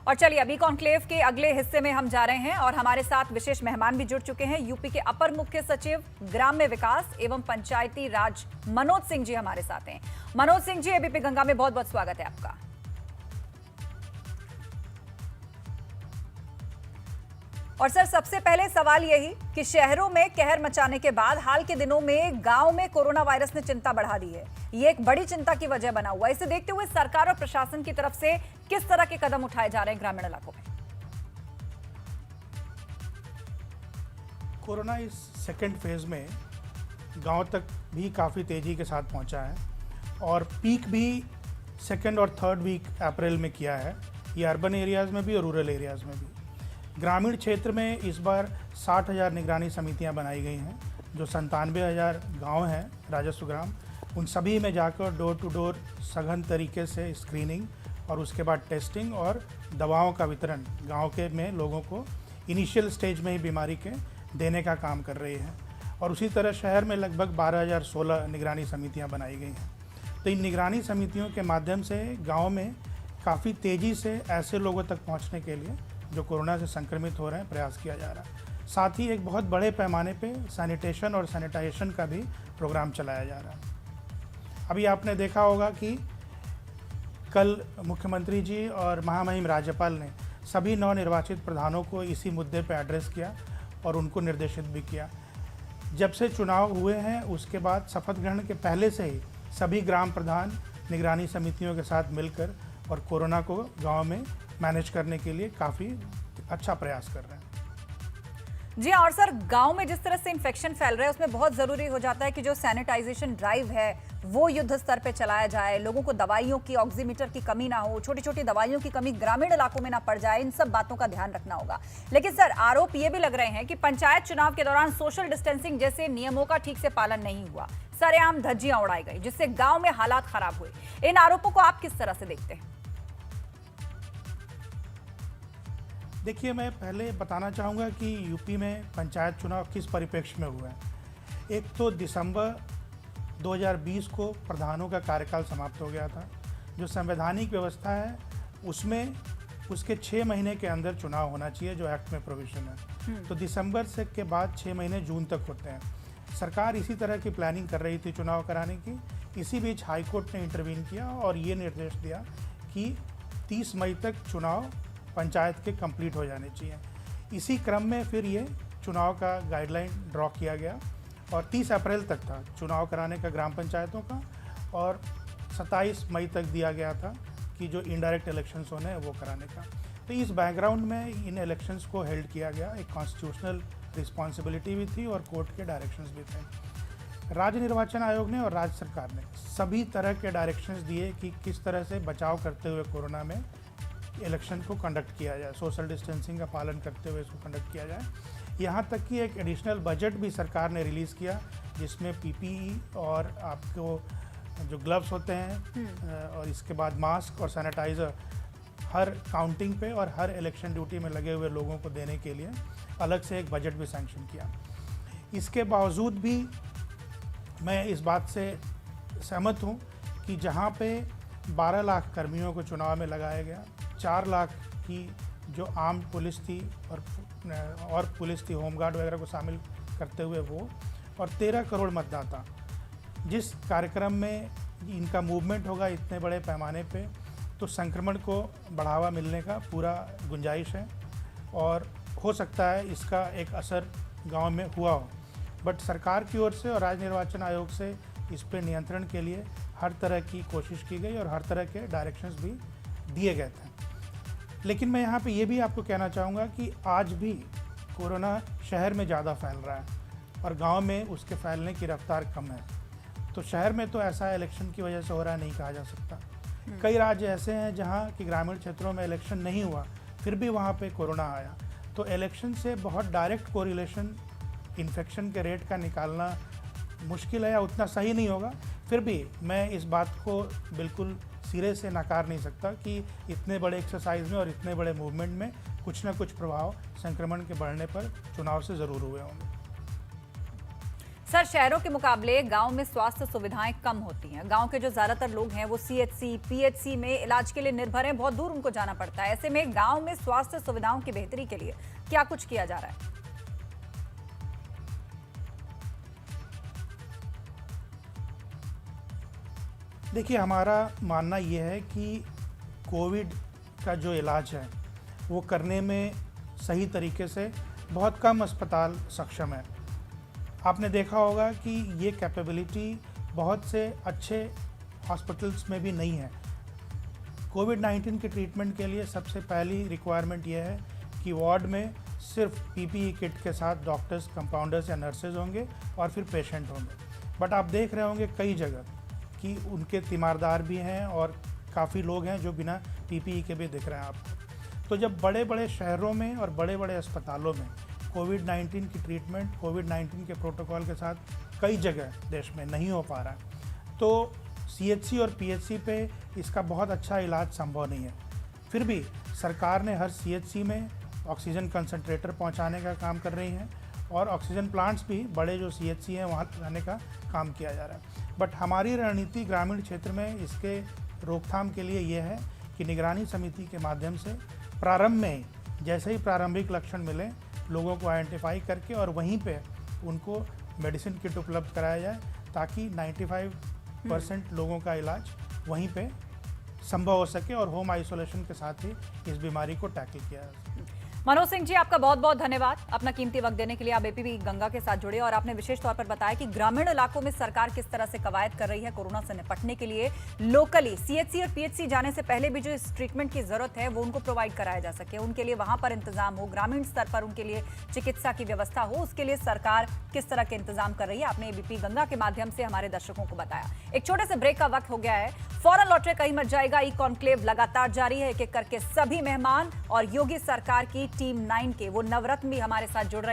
और चलिए अभी कॉन्क्लेव के अगले हिस्से में हम जा रहे हैं और हमारे साथ विशेष मेहमान भी जुड़ चुके हैं। यूपी के अपर मुख्य सचिव ग्राम्य विकास एवं पंचायती राज मनोज सिंह जी हमारे साथ हैं। मनोज सिंह जी, एबीपी गंगा में बहुत बहुत स्वागत है आपका। और सर, सबसे पहले सवाल यही कि शहरों में कहर मचाने के बाद हाल के दिनों में गांव में कोरोना वायरस ने चिंता बढ़ा दी है। ये एक बड़ी चिंता की वजह बना हुआ है। इसे देखते हुए सरकार और प्रशासन की तरफ से किस तरह के कदम उठाए जा रहे हैं ग्रामीण इलाकों में? कोरोना इस सेकेंड फेज में गांव तक भी काफ़ी तेज़ी के साथ पहुंचा है और पीक भी सेकेंड और थर्ड वीक अप्रैल में किया है। ये अर्बन एरियाज़ में भी और रूरल एरियाज़ में भी। ग्रामीण क्षेत्र में इस बार 60,000 निगरानी समितियां बनाई गई हैं, जो 97,000 गांव हैं राजस्व ग्राम, उन सभी में जाकर डोर टू डोर सघन तरीके से स्क्रीनिंग और उसके बाद टेस्टिंग और दवाओं का वितरण गांव के में लोगों को इनिशियल स्टेज में ही बीमारी के देने का काम कर रही है। और उसी तरह शहर में लगभग 12,016 निगरानी समितियां बनाई गई हैं। तो इन निगरानी समितियों के माध्यम से गाँव में काफ़ी तेज़ी से ऐसे लोगों तक पहुँचने के लिए जो कोरोना से संक्रमित हो रहे हैं प्रयास किया जा रहा है। साथ ही एक बहुत बड़े पैमाने पे सैनिटेशन और सैनिटाइजेशन का भी प्रोग्राम चलाया जा रहा है। अभी आपने देखा होगा कि कल मुख्यमंत्री जी और महामहिम राज्यपाल ने सभी नवनिर्वाचित प्रधानों को इसी मुद्दे पर एड्रेस किया और उनको निर्देशित भी किया। जब से चुनाव हुए हैं उसके बाद शपथ ग्रहण के पहले से ही सभी ग्राम प्रधान निगरानी समितियों के साथ मिलकर और कोरोना को गांव में मैनेज करने के लिए काफ़ी अच्छा प्रयास कर रहे हैं। जी और सर, गांव में जिस तरह से इन्फेक्शन फैल रहा है उसमें बहुत जरूरी हो जाता है कि जो सैनिटाइजेशन ड्राइव है वो युद्ध स्तर पे चलाया जाए, लोगों को दवाइयों की, ऑक्सीमीटर की कमी ना हो, छोटी छोटी दवाइयों की कमी ग्रामीण इलाकों में ना पड़ जाए। इन सब बातों का ध्यान रखना होगा। लेकिन सर, आरोप ये भी लग रहे हैं कि पंचायत चुनाव के दौरान सोशल डिस्टेंसिंग जैसे नियमों का ठीक से पालन नहीं हुआ, सरेआम धज्जियां उड़ाई गई, जिससे गाँव में हालात खराब हुए। इन आरोपों को आप किस तरह से देखते हैं? देखिए, मैं पहले बताना चाहूँगा कि यूपी में पंचायत चुनाव किस परिप्रेक्ष्य में हुआ है। एक तो दिसंबर 2020 को प्रधानों का कार्यकाल समाप्त हो गया था। जो संवैधानिक व्यवस्था है उसमें उसके 6 महीने के अंदर चुनाव होना चाहिए, जो एक्ट में प्रोविजन है। तो दिसंबर से के बाद 6 महीने जून तक होते हैं। सरकार इसी तरह की प्लानिंग कर रही थी चुनाव कराने की। इसी बीच हाईकोर्ट ने इंटरवीन किया और ये निर्देश दिया कि 30 मई तक चुनाव पंचायत के कंप्लीट हो जाने चाहिए। इसी क्रम में फिर ये चुनाव का गाइडलाइन ड्रॉ किया गया और 30 अप्रैल तक था चुनाव कराने का ग्राम पंचायतों का, और 27 मई तक दिया गया था कि जो इनडायरेक्ट इलेक्शंस होने हैं वो कराने का। तो इस बैकग्राउंड में इन इलेक्शंस को हेल्ड किया गया। एक कॉन्स्टिट्यूशनल रिस्पॉन्सिबिलिटी भी थी और कोर्ट के डायरेक्शंस भी थे। राज्य निर्वाचन आयोग ने और राज्य सरकार ने सभी तरह के डायरेक्शंस दिए कि किस तरह से बचाव करते हुए कोरोना में इलेक्शन को कंडक्ट किया जाए, सोशल डिस्टेंसिंग का पालन करते हुए इसको कंडक्ट किया जाए। यहाँ तक कि एक एडिशनल बजट भी सरकार ने रिलीज़ किया, जिसमें पीपीई और आपको जो ग्लव्स होते हैं और इसके बाद मास्क और सैनिटाइज़र हर काउंटिंग पे और हर इलेक्शन ड्यूटी में लगे हुए लोगों को देने के लिए अलग से एक बजट भी सैंक्शन किया। इसके बावजूद भी मैं इस बात से सहमत हूँ कि जहाँ पे 12 लाख कर्मियों को चुनाव में लगाया गया, 4 लाख की जो आर्म पुलिस थी और पुलिस थी, होमगार्ड वगैरह को शामिल करते हुए वो, और 13 करोड़ मतदाता, जिस कार्यक्रम में इनका मूवमेंट होगा इतने बड़े पैमाने पे, तो संक्रमण को बढ़ावा मिलने का पूरा गुंजाइश है और हो सकता है इसका एक असर गांव में हुआ हो। बट सरकार की ओर से और राज्य निर्वाचन आयोग से इस पे नियंत्रण के लिए हर तरह की कोशिश की गई और हर तरह के डायरेक्शंस भी दिए गए थे। लेकिन मैं यहाँ पे ये भी आपको कहना चाहूँगा कि आज भी कोरोना शहर में ज़्यादा फैल रहा है और गांव में उसके फैलने की रफ्तार कम है। तो शहर में तो ऐसा इलेक्शन की वजह से हो रहा है नहीं कहा जा सकता। कई राज्य ऐसे हैं जहाँ कि ग्रामीण क्षेत्रों में इलेक्शन नहीं हुआ, फिर भी वहाँ पे कोरोना आया। तो इलेक्शन से बहुत डायरेक्ट कोरिलेशन इन्फेक्शन के रेट का निकालना मुश्किल है या उतना सही नहीं होगा। फिर भी मैं इस बात को बिल्कुल सिरे से नकार नहीं सकता कि इतने बड़े एक्सरसाइज में और इतने बड़े मूवमेंट में कुछ ना कुछ प्रभाव संक्रमण के बढ़ने पर चुनाव से ज़रूर हुए होंगे। सर, शहरों के मुकाबले गांव में स्वास्थ्य सुविधाएं कम होती हैं। गांव के जो ज्यादातर लोग हैं वो सीएचसी, पीएचसी में इलाज के लिए निर्भर हैं। बहुत दूर उनको जाना पड़ता है। ऐसे में गांव में स्वास्थ्य सुविधाओं की बेहतरी के लिए क्या कुछ किया जा रहा है? देखिए, हमारा मानना ये है कि कोविड का जो इलाज है वो करने में सही तरीके से बहुत कम अस्पताल सक्षम है। आपने देखा होगा कि ये कैपेबिलिटी बहुत से अच्छे हॉस्पिटल्स में भी नहीं है। कोविड-19 के ट्रीटमेंट के लिए सबसे पहली रिक्वायरमेंट ये है कि वार्ड में सिर्फ पीपीई किट के साथ डॉक्टर्स, कंपाउंडर्स या नर्सेज होंगे और फिर पेशेंट होंगे। बट आप देख रहे होंगे कई जगह कि उनके तीमारदार भी हैं और काफ़ी लोग हैं जो बिना पीपीई के भी दिख रहे हैं आपको। तो जब बड़े बड़े शहरों में और बड़े बड़े अस्पतालों में कोविड-19 की ट्रीटमेंट कोविड-19 के प्रोटोकॉल के साथ कई जगह देश में नहीं हो पा रहा है, तो सीएचसी और पीएचसी पे इसका बहुत अच्छा इलाज संभव नहीं है। फिर भी सरकार ने हर सीएचसी में ऑक्सीजन कंसंट्रेटर पहुंचाने का काम कर रही है और ऑक्सीजन प्लांट्स भी बड़े जो सीएचसी हैं वहाँ लगाने का काम किया जा रहा है। बट हमारी रणनीति ग्रामीण क्षेत्र में इसके रोकथाम के लिए ये है कि निगरानी समिति के माध्यम से प्रारंभ में जैसे ही प्रारंभिक लक्षण मिले लोगों को आइडेंटिफाई करके और वहीं पे उनको मेडिसिन किट उपलब्ध कराया जाए ताकि 95% लोगों का इलाज वहीं पे संभव हो सके और होम आइसोलेशन के साथ ही इस बीमारी को टैकल किया जा सके। मनोज सिंह जी, आपका बहुत बहुत धन्यवाद अपना कीमती वक्त देने के लिए। आप एपीपी गंगा के साथ जुड़े और आपने विशेष तौर पर बताया कि ग्रामीण इलाकों में सरकार किस तरह से कवायद कर रही है कोरोना से निपटने के लिए। लोकली सीएचसी और पीएचसी जाने से पहले भी जो इस ट्रीटमेंट की जरूरत है वो उनको प्रोवाइड कराया जा सके, उनके लिए वहां पर इंतजाम हो, ग्रामीण स्तर पर उनके लिए चिकित्सा की व्यवस्था हो, उसके लिए सरकार किस तरह के इंतजाम कर रही है आपने एबीपी गंगा के माध्यम से हमारे दर्शकों को बताया। एक छोटे से ब्रेक का वक्त हो गया है, फौरन लौटे कहीं मत जाएगा। ई कॉन्क्लेव लगातार जारी है। एक एक करके सभी मेहमान और योगी सरकार की टीम 9 के वो नवरत्न भी हमारे साथ जुड़ रहे हैं।